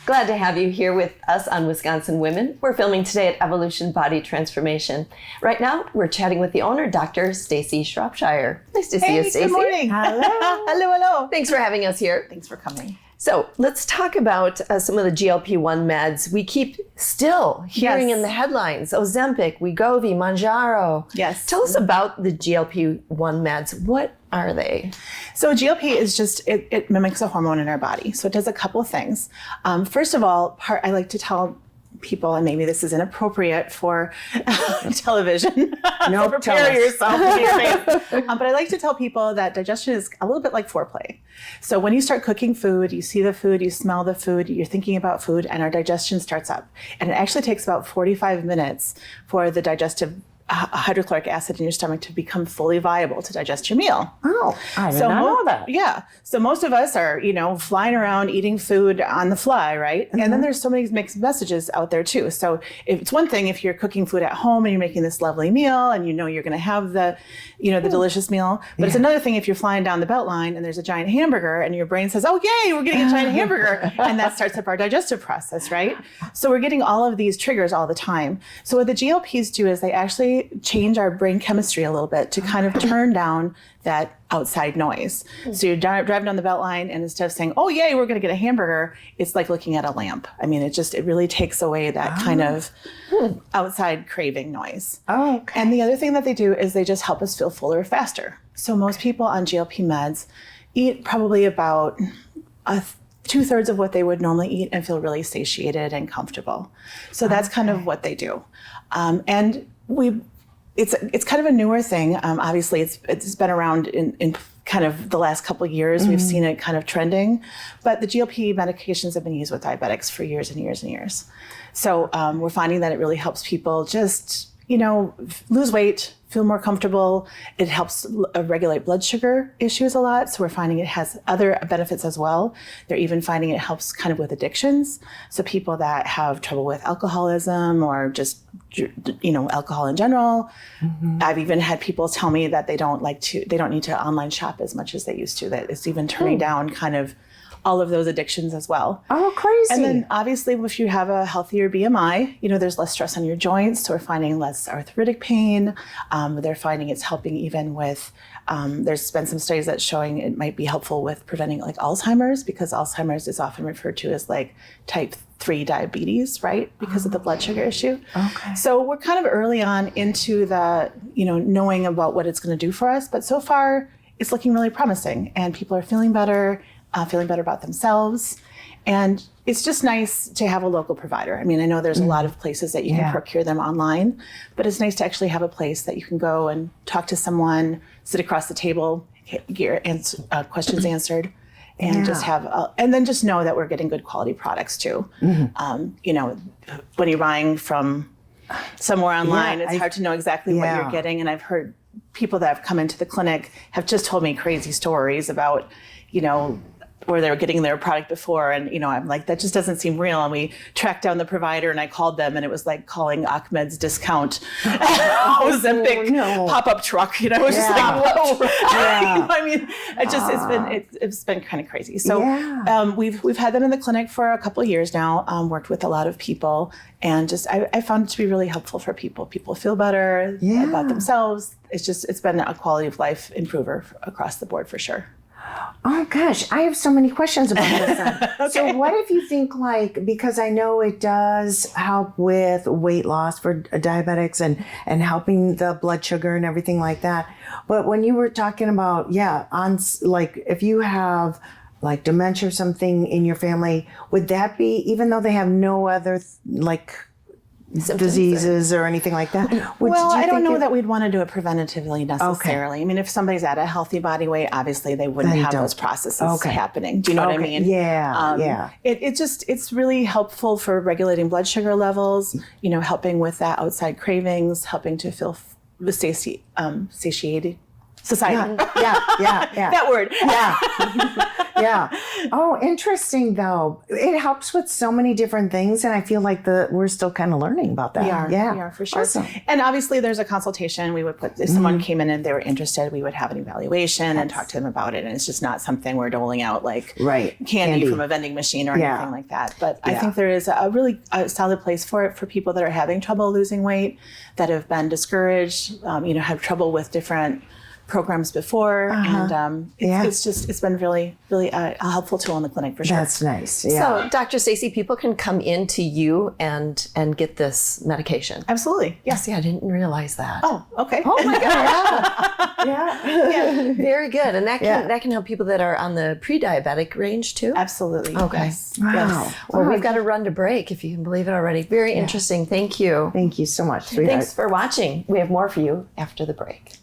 Glad to have you here with us on Wisconsin Women. We're filming today at Evolution Body Transformation. Right now, we're chatting with the owner, Dr. Stacy Shropshire. Nice to see you, Stacy. Good morning. Hello. Hello. Thanks for having us here. Thanks for coming. So let's talk about some of the GLP-1 meds. We keep still hearing in the headlines, Ozempic, Wegovy, Mounjaro. Yes. Tell us about the GLP-1 meds. What are they? So GLP is just, it mimics a hormone in our body. So it does a couple of things. First of all, I like to tell people, and maybe this is inappropriate for television. No, so prepare yourself to your face. But I like to tell people that digestion is a little bit like foreplay. So when you start cooking food, you see the food, you smell the food, you're thinking about food, and our digestion starts up. And it actually takes about 45 minutes for the digestive hydrochloric acid in your stomach to become fully viable to digest your meal. Oh, I did not know that. Yeah. So most of us are, flying around eating food on the fly, right? Mm-hmm. And then there's so many mixed messages out there too. So it's one thing if you're cooking food at home and you're making this lovely meal and you're going to have the delicious meal. But it's another thing if you're flying down the Beltline and there's a giant hamburger and your brain says, oh, yay, we're getting a giant hamburger. And that starts up our digestive process, right? So we're getting all of these triggers all the time. So what the GLPs do is they actually change our brain chemistry a little bit to kind of turn down that outside noise. So you're driving down the Beltline and instead of saying, oh, yay, we're going to get a hamburger, it's like looking at a lamp. I mean, it really takes away that kind of outside craving noise. Oh, okay. And the other thing that they do is they just help us feel fuller faster. So most people on GLP meds eat probably about 2/3 of what they would normally eat and feel really satiated and comfortable. So that's kind of what they do. And it's kind of a newer thing. Obviously, it's been around in kind of the last couple of years. We've seen it kind of trending, but the GLP medications have been used with diabetics for years and years and years. So we're finding that it really helps people just lose weight, feel more comfortable. It helps regulate blood sugar issues a lot. So we're finding it has other benefits as well. They're even finding it helps kind of with addictions. So people that have trouble with alcoholism or just, alcohol in general. Mm-hmm. I've even had people tell me that they don't need to online shop as much as they used to, that it's even turning down kind of all of those addictions as well. Oh, crazy. And then obviously if you have a healthier BMI, there's less stress on your joints. So we're finding less arthritic pain. They're finding it's helping even with, there's been some studies that's showing it might be helpful with preventing like Alzheimer's, because Alzheimer's is often referred to as like type 3 diabetes, right? Because of the blood sugar issue. Okay. So we're kind of early on into the, knowing about what it's going to do for us. But so far it's looking really promising and people are feeling better about themselves. And it's just nice to have a local provider. I mean, I know there's a lot of places that you can procure them online, but it's nice to actually have a place that you can go and talk to someone, sit across the table, get your questions answered, and just have, and then just know that we're getting good quality products too. Mm-hmm. When you're buying from somewhere online, it's hard to know exactly what you're getting. And I've heard people that have come into the clinic have just told me crazy stories about, where they were getting their product before. And, I'm like, that just doesn't seem real. And we tracked down the provider and I called them and it was like calling Ahmed's discount Ozempic pop-up truck. It was just like, whoa. I mean, it's been kind of crazy. So we've had them in the clinic for a couple of years now, worked with a lot of people, and just I found it to be really helpful for people. People feel better about themselves. It's been a quality of life improver across the board for sure. Oh gosh, I have so many questions about this. Okay. So what if you think because I know it does help with weight loss for diabetics and helping the blood sugar and everything like that. But when you were talking about, if you have like dementia or something in your family, would that be, even though they have no other diseases or anything like that? I don't know that we'd want to do it preventatively necessarily. Okay. I mean, if somebody's at a healthy body weight, obviously they wouldn't have those processes happening. Do you know what I mean? Yeah. It's really helpful for regulating blood sugar levels, helping with that outside cravings, helping to feel satiated. society. Yeah. That word. Yeah. Oh, interesting though. It helps with so many different things, and I feel like we're still kind of learning about that. We are for sure. Awesome. And obviously there's a consultation. We would put, if someone came in and they were interested, we would have an evaluation and talk to them about it. And it's just not something we're doling out like candy from a vending machine or anything like that. But I think there is a really solid place for it for people that are having trouble losing weight, that have been discouraged, have trouble with different programs before, and it's been really a helpful tool in the clinic for sure. That's nice. Yeah. So, Dr. Stacey, people can come in to you and get this medication. Absolutely. Yes, I didn't realize that. Oh, okay. Oh my God! Yeah. Very good, and that can help people that are on the pre-diabetic range too. Absolutely. Okay. Yes. Wow. Yes. Well, we've got to run to break, if you can believe it already. Very interesting. Thank you. Thank you so much, sweetheart. Thanks for watching. We have more for you after the break.